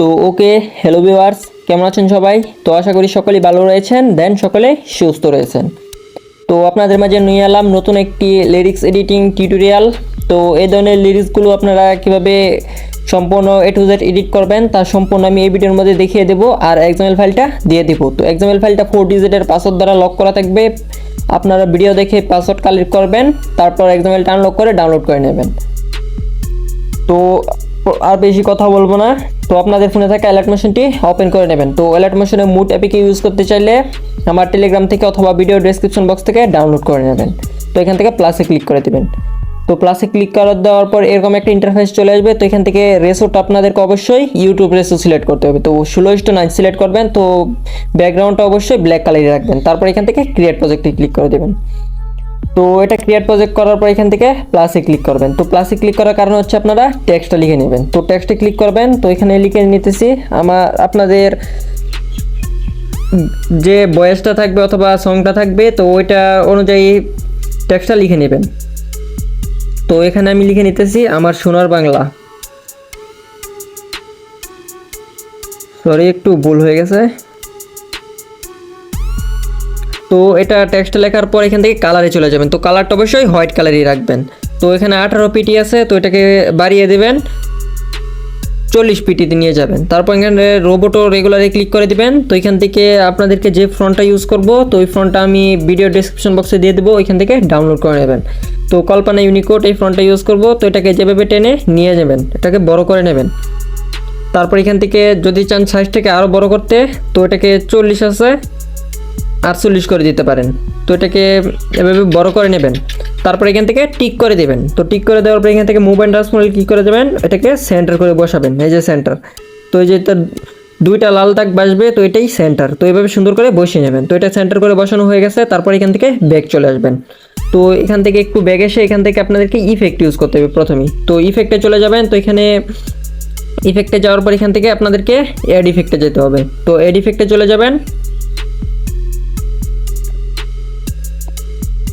তো ওকে, hello viewers, কেমন আছেন সবাই? তো আশা করি সকলেই ভালো রয়েছেন, দেন সকলে সুস্থ রয়েছেন। তো আপনাদের মাঝে নিয়ে এলাম নতুন একটি লিরিক্স এডিটিং টিউটোরিয়াল। তো এই ধরনের লিরিক্সগুলো আপনারা কীভাবে সম্পূর্ণ A to Z এডিট করবেন তা সম্পূর্ণ আমি এই ভিডিওর মধ্যে দেখিয়ে দেবো, আর XML ফাইলটা দিয়ে দিব। তো XML ফাইলটা 4 ডিজিটের পাসওয়ার্ড দ্বারা লক করা থাকবে। আপনারা ভিডিও দেখে পাসওয়ার্ড কালেক্ট করবেন, তারপর XML আনলক করে ডাউনলোড করে নেবেন। তো আর বেশি কথা বলবো না। তো আপনাদের ফোনে থাকা অ্যালার্ট মেশিনটি ওপেন করে নেবেন। তো অ্যালার্ট মেশিনে মুড অ্যাপিকে ইউজ করতে চাইলে আমার টেলিগ্রাম থেকে অথবা ভিডিও ডেসক্রিপশন বক্স থেকে ডাউনলোড করে নেবেন। তো এখান থেকে প্লাসে ক্লিক করে দেবেন। তো প্লাসে ক্লিক করে দেওয়ার পর এরকম একটা ইন্টারফেস চলে আসবে। তো এখান থেকে রেসোটা আপনাদেরকে অবশ্যই ইউটিউব রেসো সিলেক্ট করতে হবে। তো 16:9 সিলেক্ট করবেন। তো ব্যাকগ্রাউন্ডটা অবশ্যই ব্ল্যাক কালারে রাখবেন। তারপর এখান থেকে ক্রিয়েট প্রজেক্টে ক্লিক করে দেবেন। তো এটা ক্রিয়েট প্রজেক্ট করার পর এখান থেকে প্লাসে ক্লিক করবেন। তো প্লাসে ক্লিক করার কারণ হচ্ছে আপনারা টেক্সটটা লিখে নেবেন। তো টেক্সটে ক্লিক করবেন। তো এখানে লিখে নিতেছি আপনাদের যে ভয়েসটা থাকবে অথবা সংটা থাকবে, তো ওইটা অনুযায়ী টেক্সটটা লিখে নেবেন। তো এখানে আমি লিখে নিতেছি আমার সোনার বাংলা। সরি, একটু ভুল হয়ে গেছে। তো এটা টেক্সট লেখার পর এখান থেকে কালারে চলে যাবেন। তো কালারটা অবশ্যই হোয়াইট কালারই রাখবেন। তো এখানে 18 পিটি আছে, তো এটাকে বাড়িয়ে দেবেন, 40 পিটিতে নিয়ে যাবেন। তারপর এখানে রোবটো রেগুলারে ক্লিক করে দিবেন। তো এখান থেকে আপনাদেরকে যে ফ্রন্টটা ইউজ করব, তো ওই ফ্রন্টটা আমি ভিডিও ডেসক্রিপশন বক্সে দিয়ে দেবো, ওইখান থেকে ডাউনলোড করে নেবেন। তো কল্পনা ইউনিকোড এই ফ্রন্টটা ইউজ করব। তো এটাকে যেভাবে টেনে নিয়ে যাবেন, এটাকে বড় করে নেবেন। তারপর এখান থেকে যদি চান সাইজটাকে আরও বড় করতে, তো এটাকে 40 আছে 48 করে দিতে পারেন। তো এটাকে এভাবে বড় করে নেবেন। তারপর এখান থেকে টিক করে দেবেন। তো টিক করে দেওয়ার পর এখান থেকে মুভ অ্যান্ড ট্রান্সফর্ম ক্লিক করে দেবেন, এটাকে সেন্টার করে বসাবেন। এই যে সেন্টার, তো এই যে তার দুইটা লাল দাগ বাসবে, তো এটাই সেন্টার। তো এইভাবে সুন্দর করে বসিয়ে নেবেন। তো এটা সেন্টার করে বসানো হয়ে গেছে। তারপর এখান থেকে ব্যাক চলে আসবেন। তো এখান থেকে একটু ব্যাক এসে এখান থেকে আপনাদেরকে ইফেক্ট ইউজ করতে হবে প্রথমেই। তো ইফেক্টে চলে যাবেন। তো এখানে ইফেক্টে যাওয়ার পর এখান থেকে আপনাদেরকে অ্যাড ইফেক্টে যেতে হবে। তো অ্যাড ইফেক্টে চলে যাবেন।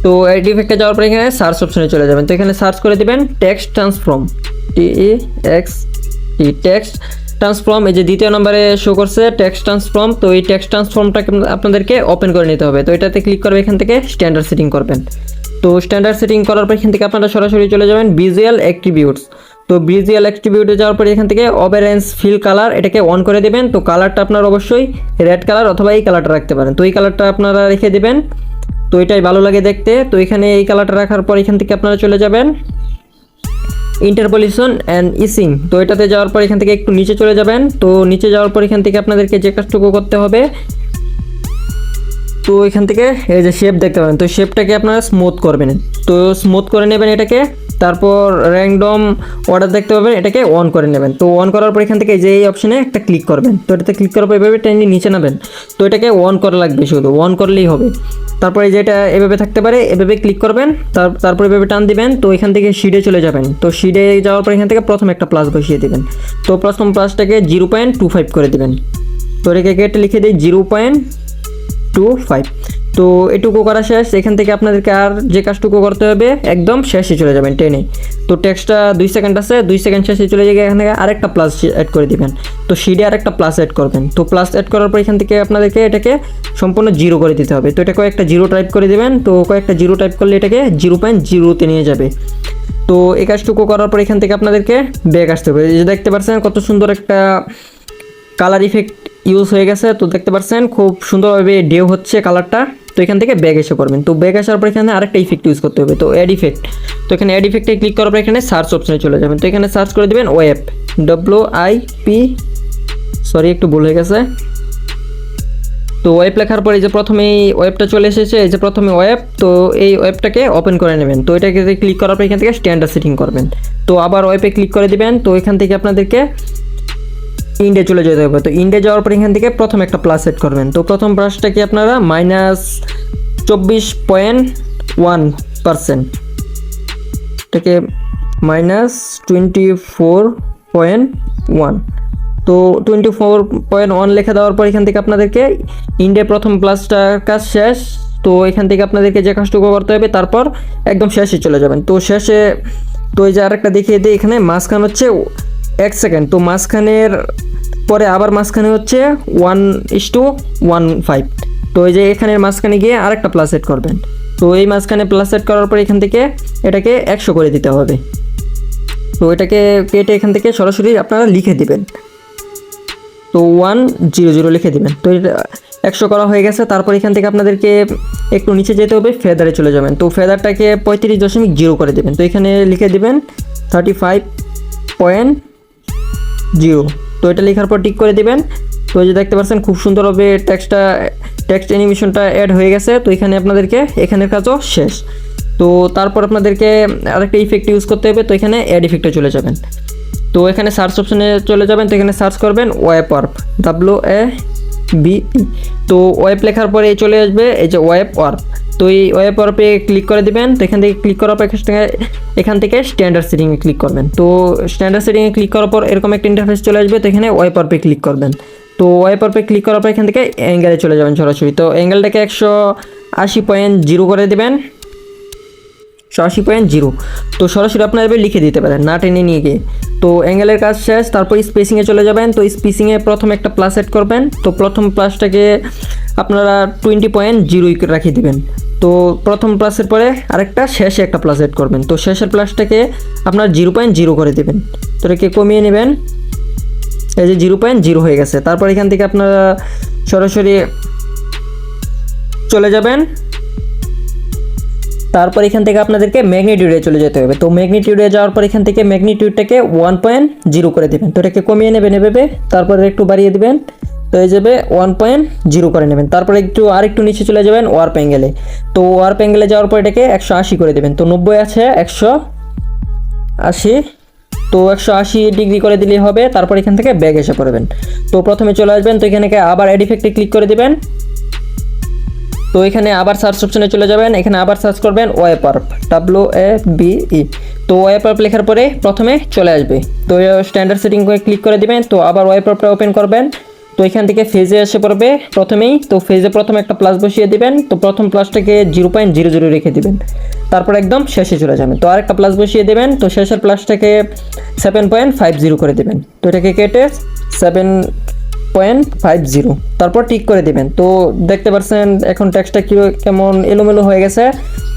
তো অ্যাড ইফেক্টে যাওয়ার পর এখানে সার্চ অপশনে চলে যাবেন। তো এখানে সার্চ করে দেবেন টেক্সট ট্রান্সফর্ম, টেক্সট ট্রান্সফর্ম। এই যে দ্বিতীয় নম্বরে শো করছে টেক্সট ট্রান্সফর্ম। তো এই টেক্সট ট্রান্সফর্মটাকে আপনাদেরকে ওপেন করে নিতে হবে। তো এটাতে ক্লিক করবে, এখান থেকে স্ট্যান্ডার্ড সেটিং করবেন। তো স্ট্যান্ডার্ড সেটিং করার পর এখান থেকে আপনারা সরাসরি চলে যাবেন ভিজুয়াল অ্যাট্রিবিউটস। তো ভিজুয়াল অ্যাট্রিবিউটে যাওয়ার পরে এখান থেকে অপারেন্স ফিল কালার এটাকে অন করে দেবেন। তো কালারটা আপনারা অবশ্যই রেড কালার অথবা এই কালারটা রাখতে পারেন। তো এই কালারটা আপনারা রেখে দেবেন। তো এটাই ভালো লাগে দেখতে। তো এখানে এই কালারটা রাখার পর এখান থেকে আপনারা চলে যাবেন ইন্টারপোলেশন অ্যান্ড ইসিং। তো এটাতে যাওয়ার পর এখান থেকে একটু নিচে চলে যাবেন। তো নিচে যাওয়ার পর এখান থেকে আপনাদেরকে যে কাজটুকু করতে হবে, তো এখান থেকে এই যে শেপ দেখতে পাবেন, তো শেপটাকে আপনারা স্মুথ করবেন। তো স্মুথ করে নেবেন এটাকে। তারপর র্যান্ডম অর্ডার দেখতে পাবেন, এটাকে অন করে নেবেন। তো অন করার পর এখান থেকে যে এই অপশনে একটা ক্লিক করবেন। তো এটাতে ক্লিক করার পর এভাবে টেনে নিচে নেবেন। তো এটাকে অন করা লাগবে, শুধু অন করলেই হবে। তারপরে যেটা এভাবে থাকতে পারে, এভাবে ক্লিক করবেন। তারপর এভাবে টান দিবেন। তো এখান থেকে শিডে চলে যাবেন। তো শিডে যাওয়ার পর এখান থেকে প্রথম একটা প্লাস বসিয়ে দেবেন। তো প্রথম প্লাসটাকে 0.25 করে দেবেন। তো এটাকে কেটে লিখে দিই 0.25। তো এটুকু করা শেষ। এখান থেকে আপনাদেরকে আর যে কাজটুকু করতে হবে, একদম শেষে চলে যাবেন টেনে। তো টেক্সটটা 2 সেকেন্ড আছে, 2 সেকেন্ড শেষে চলে গিয়ে এখান থেকে আরেকটা প্লাস অ্যাড করে দিবেন। তো শিডে আরেকটা প্লাস অ্যাড করবেন। তো প্লাস অ্যাড করার পর এখান থেকে আপনাদেরকে এটাকে সম্পূর্ণ 0 করে দিতে হবে। তো এটা কয়েকটা 0 টাইপ করে দেবেন। তো কয়েকটা 0 টাইপ করলে এটাকে 0.0-তে নিয়ে যাবে। তো এই কাজটুকু করার পর এখান থেকে আপনাদেরকে ব্যাক আসতে হবে। এই যে দেখতে পাচ্ছেন কত সুন্দর একটা কালার ইফেক্ট ইউজ হয়ে গেছে। তো দেখতে পাচ্ছেন খুব সুন্দরভাবে ডেও হচ্ছে কালারটা। তো এখান থেকে ব্যাক এসে করবেন। তো ব্যাক আসার পর এখানে আরেকটা ইফেক্ট ইউজ করতে হবে। তো অ্যাড ইফেক্ট। তো এখানে অ্যাড ইফেক্টে ক্লিক করার পর এখানে সার্চ অপশনে চলে যাবেন। তো এখানে সার্চ করে দেবেন ওয়েব, সরি একটু ভুল হয়ে গেছে। তো ওয়েব লেখার পর এই যে প্রথমেই ওয়েবটা চলে এসেছে, এই যে প্রথমে ওয়েব। তো এই ওয়েবটাকে ওপেন করে নেবেন। তো এটাকে ক্লিক করার পর এখান থেকে স্ট্যান্ডার্ড সেটিং করবেন। তো আবার ওয়েবে ক্লিক করে দিবেন। তো এখান থেকে আপনাদেরকে ইন্ডে চলে যেতে হবে। তো ইন্ডে যাওয়ার পর এখান থেকে প্রথম একটা প্লাস সেট করবেন। তো প্রথম প্লাসটাকে আপনারা -24.1%, এটাকে -24.1। তো 24.1 লেখা দেওয়ার পর এখান থেকে আপনাদেরকে ইন্ডে প্রথম প্লাসটার কাজ শেষ। তো এখান থেকে আপনাদেরকে যে কাজটুকু করতে হবে, তারপর একদম শেষে চলে যাবেন। তো শেষে তো এই যে আরেকটা দেখিয়ে দিই, এখানে মাঝখান হচ্ছে 1 সেকেন্ড। তো মাঝখানের পরে আবার মাঝখানে হচ্ছে 1:1.5। তো এই যে এখানের মাঝখানে গিয়ে আরেকটা প্লাস সেট করবেন। তো এই মাঝখানে প্লাস সেট করার পর এখান থেকে এটাকে 100 করে দিতে হবে। তো এটাকে কেটে এখান থেকে সরাসরি আপনারা লিখে দিবেন, তো 100 লিখে দিবেন। তো এটা 100 করা হয়ে গেছে। তারপর এখান থেকে আপনাদেরকে একটু নিচে যেতে হবে, ফেদারে চলে যাবেন। তো ফেদারটাকে 35.0 করে দেবেন। তো এখানে লিখে দিবেন 35.0। তো এটা লেখার পর টিক করে দিবেন। তো এই যে দেখতে পাচ্ছেন খুব সুন্দরভাবে টেক্সট অ্যানিমেশনটা অ্যাড হয়ে গেছে। তো এখানে আপনাদেরকে এখানের কাজও শেষ। তো তারপর আপনাদেরকে আরেকটা ইফেক্ট ইউজ করতে হবে। তো এখানে অ্যাড ইফেক্টে চলে যাবেন। তো এখানে সার্চ অপশনে চলে যাবেন। তো এখানে সার্চ করবেন ওয়েবওয়ার্প, WAVE। তো ওয়েব লেখার পরে চলে আসবে এই যে ওয়েবওয়ার্প। তো এই ওয়েবওয়ার্পে ক্লিক করে দিবেন। তো এখান থেকে ক্লিক করার পর এখান থেকে স্ট্যান্ডার্ড সেটিংয়ে ক্লিক করবেন। তো স্ট্যান্ডার্ড সেটিংয়ে ক্লিক করার পর এরকম একটা ইন্টারফেস চলে আসবে। তো এখানে ওয়েবওয়ার্পে ক্লিক করবেন। তো ওয়েবওয়ার্পে ক্লিক করার পর এখান থেকে অ্যাঙ্গেলে চলে যাবেন সরাসরি। তো অ্যাঙ্গেলটাকে 180.0 করে দেবেন, 180.0। তো সরাসরি আপনারা এবার লিখে দিতে পারেন, না টেনে নিয়ে গিয়ে। তো অ্যাঙ্গেলের কাজ শেষ। তারপর স্পেসিংয়ে চলে যাবেন। তো স্পেসিংয়ে প্রথমে একটা প্লাস সেট করবেন। তো প্রথম প্লাসটাকে আপনারা 20.0 রাখিয়ে দিবেন। তো প্রথম প্লাসের পরে আরেকটা শেষে একটা প্লাস সেট করবেন। তো শেষের প্লাসটাকে আপনার 0.0 করে দেবেন। তো এটাকে কমিয়ে নেবেন, এই যে 0.0 হয়ে গেছে। তারপর এখান থেকে আপনারা সরাসরি চলে যাবেন। তারপর এখান থেকে আপনাদেরকে ম্যাগনিটিউডে চলে যেতে হবে। তো ম্যাগনিটিউডে যাওয়ার পর এখান থেকে ম্যাগনিটিউডটাকে 1.0 করে দেবেন। তো এটাকে কমিয়ে নেবেন এভাবে, তারপরে একটু বাড়িয়ে দিবেন। তো এই যাবে 1.0 করে নেবেন। তারপরে আরেকটু নিচে চলে যাবেন ওয়ার্প অ্যাঙ্গেলে। তো ওয়ার্প অ্যাঙ্গেলে যাওয়ার পর এটাকে 180 করে দেবেন। তো 90 আছে, 180। তো 180 ডিগ্রি করে দিলেই হবে। তারপর এখান থেকে ব্যাক এসে পড়বেন। তো প্রথমে চলে আসবেন। তো এখানে আবার অ্যাড ইফেক্টে ক্লিক করে দেবেন। তো এখানে আবার সার্চ অপশনে চলে যাবেন। এখানে আবার সার্চ করবেন ওয়েবওয়ার্প, WAVE। তো ওয়েবওয়ার্প লেখার পরে প্রথমে চলে আসবে। তো স্ট্যান্ডার্ড সেটিং করে ক্লিক করে দিবেন। তো আবার ওয়েবওয়ার্পটা ওপেন করবেন। তো এখান থেকে ফেজে এসে পড়বে প্রথমেই। তো ফেজে প্রথমে একটা প্লাস বসিয়ে দিবেন। তো প্রথম প্লাসটাকে 0.00 রেখে দিবেন। তারপর একদম শেষে চলে যাবেন। তো আরেকটা প্লাস বসিয়ে দেবেন। তো শেষের প্লাসটাকে 7.50 করে দেবেন। তো এটাকে কেটে 7.50, তারপর টিক করে দিবেন। তো দেখতে পাচ্ছেন এখন টেক্সটটা কেমন এলোমেলো হয়ে গেছে।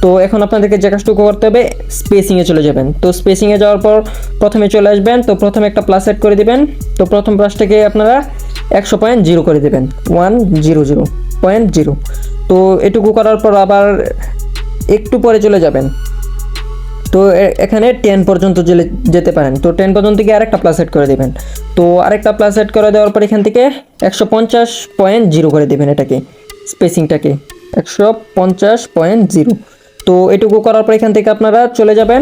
তো এখন আপনাদেরকে যে কাজটুকু করতে হবে, স্পেসিংয়ে চলে যাবেন। তো স্পেসিংয়ে যাওয়ার পর প্রথমে চলে আসবেন। তো প্রথমে একটা প্লাস সেট করে দিবেন। তো প্রথম প্লাসটাকে আপনারা 100.0 করে দেবেন, 100.0। তো এটুকু করার পর আবার একটু পরে চলে যাবেন। তো এখানে 10 পর্যন্ত যেতে পারেন। তো 10 পর্যন্ত গিয়ে আরেকটা প্লাস সেট করে দেবেন। তো আরেকটা প্লাস সেট করে দেওয়ার পর এখান থেকে 150.0 করে দেবেন এটাকে, স্পেসিংটাকে 150.0। তো এটুকু করার পর এখান থেকে আপনারা চলে যাবেন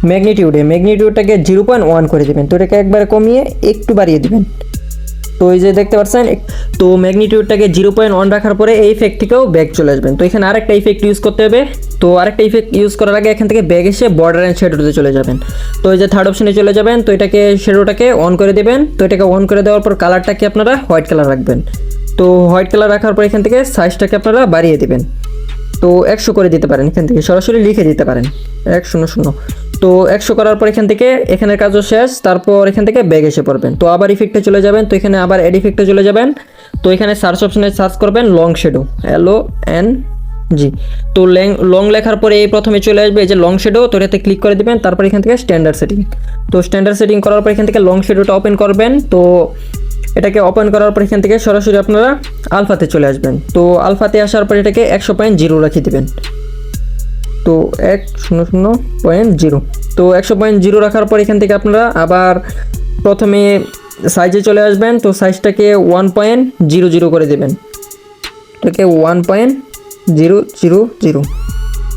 ম্যাগনিটিউডটাকে 0.1 করে দেবেন। তো এটাকে একবারে কমিয়ে একটু বাড়িয়ে দেবেন। তো এই যে দেখতে পাচ্ছেন, তো ম্যাগনিটিউডটাকে 0.1 রাখার পরে এই ইফেক্ট থেকেও ব্যাক চলে আসবেন। তো এখানে আরেকটা ইফেক্ট ইউজ করতে হবে। তো আরেকটা ইফেক্ট ইউজ করার আগে এখান থেকে ব্যাক এসে বর্ডার অ্যান্ড শ্যাডোতে চলে যাবেন। তো এই যে থার্ড অপশনে চলে যাবেন। তো এটাকে শ্যাডোটাকে অন করে দেবেন। তো এটাকে অন করে দেওয়ার পর কালারটাকে আপনারা হোয়াইট কালার রাখবেন। তো হোয়াইট কালার রাখার পর এখান থেকে সাইজটাকে আপনারা বাড়িয়ে দেবেন। তো 100 করে দিতে পারেন, এখান থেকে সরাসরি লিখে দিতে পারেন 100। তো 100 করার পর এখান থেকে এখানের কাজও শেষ। তারপর এখান থেকে ব্যাক এসে পড়বেন। তো আবার ইফেক্টে চলে যাবেন। তো এখানে আবার এড ইফেক্টে চলে যাবেন। তো এখানে সার্চ অপশনে সার্চ করবেন লং শ্যাডো, LONG। তো লং লেখার পরে এই প্রথমে চলে আসবে এই যে লং শ্যাডো। তো এটাতে ক্লিক করে দিবেন। তারপর এখান থেকে স্ট্যান্ডার্ড সেটিং। তো স্ট্যান্ডার্ড সেটিং করার পর এখান থেকে লং শ্যাডোটা ওপেন করবেন। তো এটাকে ওপেন করার পর এখান থেকে সরাসরি আপনারা আলফাতে চলে আসবেন। তো আলফাতে আসার পর এটাকে 100.0 রাখিয়ে দেবেন। তো 100.0। তো 100.0 রাখার পর এখান থেকে আপনারা আবার প্রথমে সাইজে চলে আসবেন। তো সাইজটাকে 1.00 করে দেবেন। এটাকে 1.000।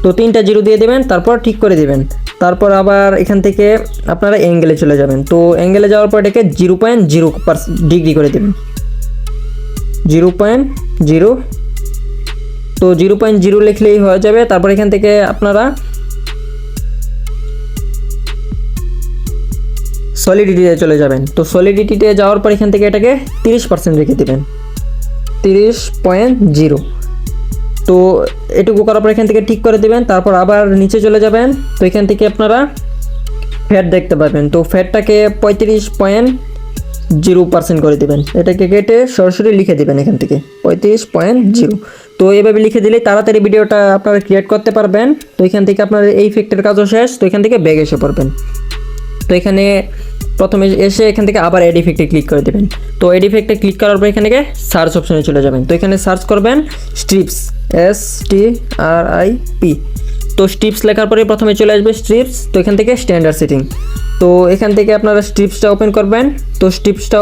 তো 3টা 0 দিয়ে দেবেন, তারপর ঠিক করে দেবেন। তারপর আবার এখান থেকে আপনারা অ্যাঙ্গেলে চলে যাবেন। তো অ্যাঙ্গেলে যাওয়ার পর এটাকে 0.0 ডিগ্রি করে দেবেন, 0.0। তো 0.0 লিখলেই হয়ে যাবে। তারপর এখান থেকে আপনারা সলিডিটিতে চলে যাবেন। তো সলিডিটিতে যাওয়ার পর এখান থেকে এটাকে 30% রেখে দেবেন, 30.0। তো এটুকু করার পর এখান থেকে ঠিক করে দেবেন। তারপর আবার নিচে চলে যাবেন। তো এখান থেকে আপনারা ফ্যাট দেখতে পাবেন। তো ফ্যাটটাকে 0% করে দেবেন, এটাকে কেটে সরাসরি লিখে দেবেন এখান থেকে 35.0। তো এইভাবে লিখে দিলেই তাড়াতাড়ি ভিডিওটা আপনারা ক্রিয়েট করতে পারবেন। তো এখান থেকে আপনার এই ইফেক্টের কাজও শেষ। তো এখান থেকে ব্যাগ এসে পড়বেন। তো এখানে প্রথমে এসে এখান থেকে আবার এড ইফেক্টে ক্লিক করে দেবেন। তো এড ইফেক্টে ক্লিক করার পর এখান থেকে সার্চ অপশনে চলে যাবেন। তো এখানে সার্চ করবেন স্ট্রিপস, STRIP। তো স্ট্রিপস লেখার পরে প্রথমে চলে আসবে স্ট্রিপস। তো এখান থেকে স্ট্যান্ডার্ড সেটিং। তো এখান থেকে আপনারা স্ট্রিপসটা ওপেন করবেন। তো স্ট্রিপসটা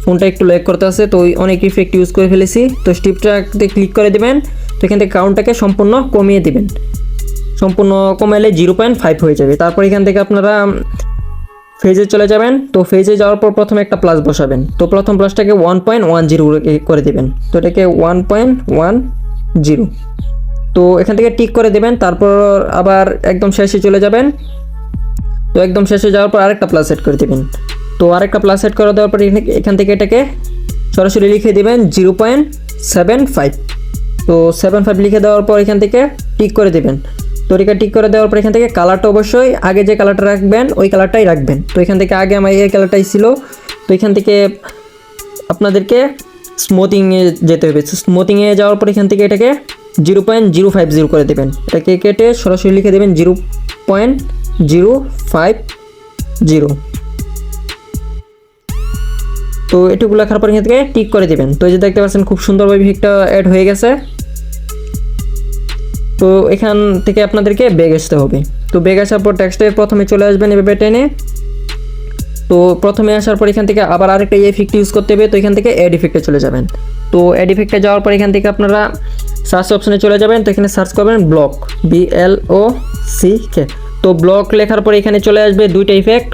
ফোনটা একটু ল্যাগ করতে আছে, তো অনেক ইফেক্ট ইউজ করে ফেলেছি। তো স্ট্রিপসটাতে ক্লিক করে দেবেন। তো এখান থেকে কাউন্টটাকে সম্পূর্ণ কমিয়ে দিবেন, সম্পূর্ণ কমালে 0.5 হয়ে যাবে। তারপর এখান থেকে আপনারা ফেজে চলে যাবেন। তো ফেজে যাওয়ার পর প্রথমে একটা প্লাস বসাবেন। তো প্রথম প্লাসটাকে 1.10 করে দেবেন। তো এটাকে 1.10। তো এখান থেকে টিক করে দেবেন। তারপর আবার একদম শেষে চলে যাবেন। তো একদম শেষে যাওয়ার পর আরেকটা প্লাস সেট করে দেবেন। তো আরেকটা প্লাস সেট করে দেওয়ার পর এখান থেকে এটাকে সরাসরি লিখে দেবেন 0.75। তো 75 লিখে দেওয়ার পর এখান থেকে টিক করে দেবেন। তো এটা টিক করে দেওয়ার পর এখান থেকে কালারটা অবশ্যই আগে যে কালারটা রাখবেন ওই কালারটাই রাখবেন। তো এখান থেকে আগে আমার এই কালারটাই ছিল। তো এখান থেকে আপনাদেরকে স্মুথিংয়ে যেতে হবে। স্মুথিংয়ে যাওয়ার পর এখান থেকে এটাকে 0.050 করে দেবেন। এটাকে কেটে সরাসরি লিখে দেবেন 0.050। তো এটুকু লেখার পর এখান থেকে টিক করে দেবেন। তো এই যে দেখতে পাচ্ছেন খুব সুন্দরভাবে ইফেক্টটা অ্যাড হয়ে গেছে। তো এখান থেকে আপনাদেরকে ব্যাগ আসতে হবে। তো ব্যাগ আসার পর টেক্সটের প্রথমে চলে আসবেন এভাবে টেনে। তো প্রথমে আসার পর এখান থেকে আবার আরেকটা ইফেক্ট ইউজ করতে হবে। তো এখান থেকে অ্যাড ইফেক্টে চলে যাবেন। তো অ্যাড ইফেক্টে যাওয়ার পর এখান থেকে আপনারা সার্চ অপশনে চলে যাবেন। তো এখানে সার্চ করবেন ব্লক, BLOCK। তো ব্লক লেখার পর এখানে চলে আসবে দুইটা ইফেক্ট,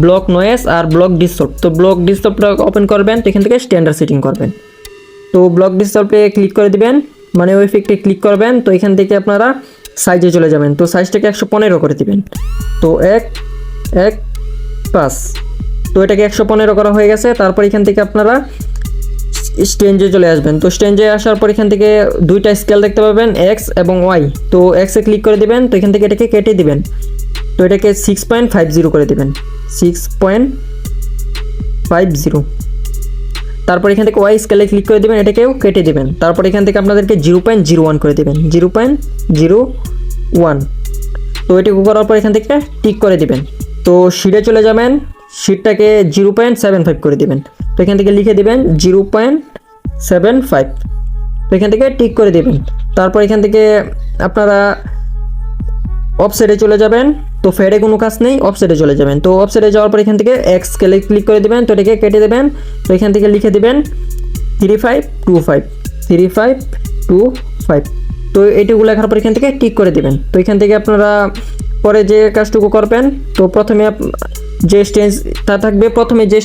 ব্লক নয়েজ আর ব্লক ডিস্টর্ব। তো ব্লক ডিস্টর্বটা ওপেন করবেন। তো এখান থেকে স্ট্যান্ডার্ড সেটিং করবেন। তো ব্লক ডিস্টর্বে ক্লিক করে দিবেন, মানে ওই ইফেক্টে ক্লিক করবেন। তো এখান থেকে আপনারা সাইজে চলে যাবেন। তো সাইজটাকে 115 করে দিবেন। তো 1.1.5। তো এটাকে 115 করা হয়ে গেছে। তারপর এখান থেকে আপনারা স্টেঞ্জে চলে আসবেন। তো স্টেঞ্জে আসার পর এখান থেকে দুইটা স্কেল দেখতে পাবেন, X এবং Y। তো X-এ ক্লিক করে দিবেন। তো এখান থেকে এটাকে কেটে দিবেন। তো এটাকে 6.50 করে দিবেন, 6.50। তারপর এখান থেকে Y স্কেলে ক্লিক করে দেবেন, এটাকেও কেটে দেবেন। তারপর এখান থেকে আপনাদেরকে 0.01 করে দেবেন, 0.01। তো এটুকু করার পর এখান থেকে টিক করে দিবেন। তো শিটে চলে যাবেন, শিটটাকে 0.75 করে দিবেন। তো এখান থেকে লিখে দিবেন 0.75। তো এখান থেকে টিক করে দেবেন। তারপর এখান থেকে আপনারা অফসেটে চলে যাবেন। তো ফেডে কোনো কাজ নেই, অফসেটে চলে যাবেন। তো অফসেটে যাওয়ার পর এখান থেকে এক্স স্কেলে ক্লিক করে দেবেন। তো এটাকে কেটে দেবেন। তো এখান থেকে লিখে দেবেন 3525। তো এইটুকু লেখার পর এখান থেকে টিক করে দেবেন। তো এখান থেকে আপনারা পরে যে কাজটুকু করবেন, তো প্রথমে যে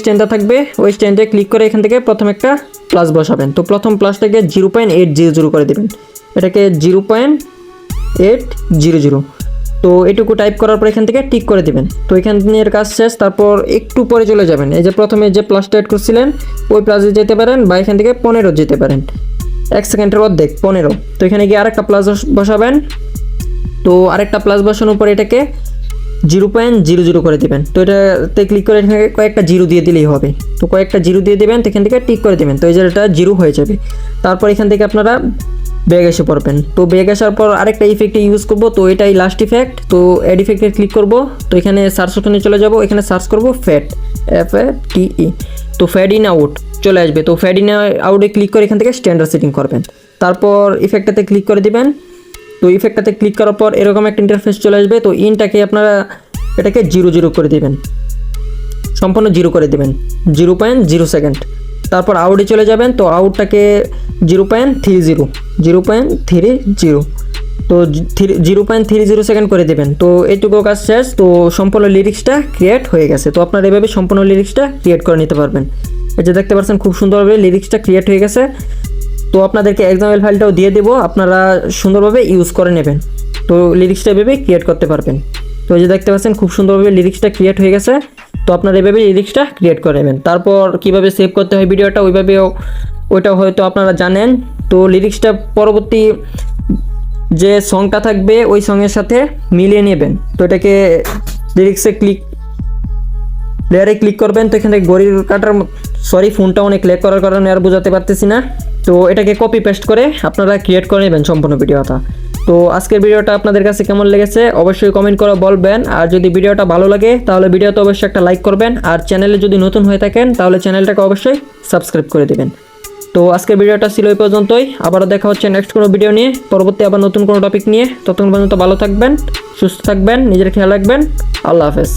স্ট্যান্ডটা থাকবে ওই স্ট্যান্ডে ক্লিক করে এখান থেকে প্রথমে একটা প্লাস বসাবেন। তো প্রথম প্লাসটাকে 0.800 করে দেবেন, এটাকে 0.800। তো এটুকু টাইপ করার পর এখান থেকে টিক করে দেবেন। তো এখানের কাজ শেষ। তারপর একটু পরে চলে যাবেন, এই যে প্রথমে যে প্লাসটা অ্যাড করছিলেন ওই প্লাসে যেতে পারেন, বা এখান থেকে 15 যেতে পারেন, 1 সেকেন্ডের অর্ধেক 15। তো এখানে গিয়ে আরেকটা প্লাস বসাবেন। তো আরেকটা প্লাস বসানোর পর এটাকে 0.00 করে দেবেন। তো এটাতে ক্লিক করে এখানে কয়েকটা জিরো দিয়ে দিলেই হবে। তো কয়েকটা জিরো দিয়ে দেবেন, তো এখান থেকে টিক করে দেবেন। তো এই যে এটা জিরো হয়ে যাবে। তারপর এখান থেকে আপনারা ব্যাগ এসে পড়বেন। তো ব্যাগ আসার পর আরেকটা ইফেক্ট ইউজ করব। তো এটাই লাস্ট ইফেক্ট। তো অ্যাড ইফেক্টে ক্লিক করব। তো এখানে সার্চ অপশনে চলে যাব, এখানে সার্চ করব ফ্যাট, FATE। তো ফ্যাড ইন আউট চলে আসবে। তো ফ্যাড ইন আউটে ক্লিক করে এখান থেকে স্ট্যান্ডার্ড সেটিং করবেন। তারপর ইফেক্টটাতে ক্লিক করে দিবেন। তো ইফেক্টটাতে ক্লিক করার পর এরকম একটা ইন্টারফেস চলে আসবে। তো ইনটাকে আপনারা এটাকে 00 করে দিবেন, সম্পূর্ণ 0 করে দেবেন, 0.0 সেকেন্ড। তারপর আউটে চলে যাবেন। তো আউটটাকে 0.30 তো 0.30 সেকেন্ড করে দেবেন। তো এইটুকু কাজ শেষ। তো সম্পূর্ণ লিরিক্সটা ক্রিয়েট হয়ে গেছে। তো আপনারা এভাবে সম্পূর্ণ লিরিক্সটা ক্রিয়েট করে নিতে পারবেন। এই যে দেখতে পাচ্ছেন খুব সুন্দরভাবে লিরিক্সটা ক্রিয়েট হয়ে গেছে। তো আপনাদেরকে এক্সাম্পল ফাইলটাও দিয়ে দেবো, আপনারা সুন্দরভাবে ইউজ করে নেবেন। তো লিরিক্সটা এভাবে ক্রিয়েট করতে পারবেন। তো এই যে দেখতে পাচ্ছেন খুব সুন্দরভাবে লিরিক্সটা ক্রিয়েট হয়ে গেছে। তো আপনারা এভাবে লিরিক্সটা ক্রিয়েট করে নেবেন। তারপর কিভাবে সেভ করতে হয় ভিডিওটা ওইটাও হয়তো আপনারা জানেন। তো লিরিক্সটা পরবর্তী যে সংটা থাকবে ওই সঙ্গের সাথে মিলিয়ে নেবেন। তো এটাকে প্লেয়ারে ক্লিক করবেন, তো এখানে ঘড়ির কাটার ফোনটা অনেক ল্যাগ করার কারণে আর বোঝাতে পারতেছি না। তো এটাকে কপি পেস্ট করে আপনারা ক্রিয়েট করে নেবেন সম্পূর্ণ ভিডিওটা। তো আজকের ভিডিওটা আপনাদের কাছে কেমন লেগেছে অবশ্যই কমেন্ট করে বলবেন। আর যদি ভিডিওটা ভালো লাগে তাহলে ভিডিওতে অবশ্যই একটা লাইক করবেন, আর চ্যানেলে যদি নতুন হয়ে থাকেন তাহলে চ্যানেলটাকে অবশ্যই সাবস্ক্রাইব করে দেবেন। তো আজকের ভিডিওটা ছিল এই পর্যন্তই, আবারও দেখা হচ্ছে নেক্সট কোনো ভিডিও নিয়ে, পরবর্তী আবার নতুন কোনো টপিক নিয়ে। ততক্ষণ পর্যন্ত ভালো থাকবেন, সুস্থ থাকবেন, নিজের খেয়াল রাখবেন। আল্লাহ হাফেজ।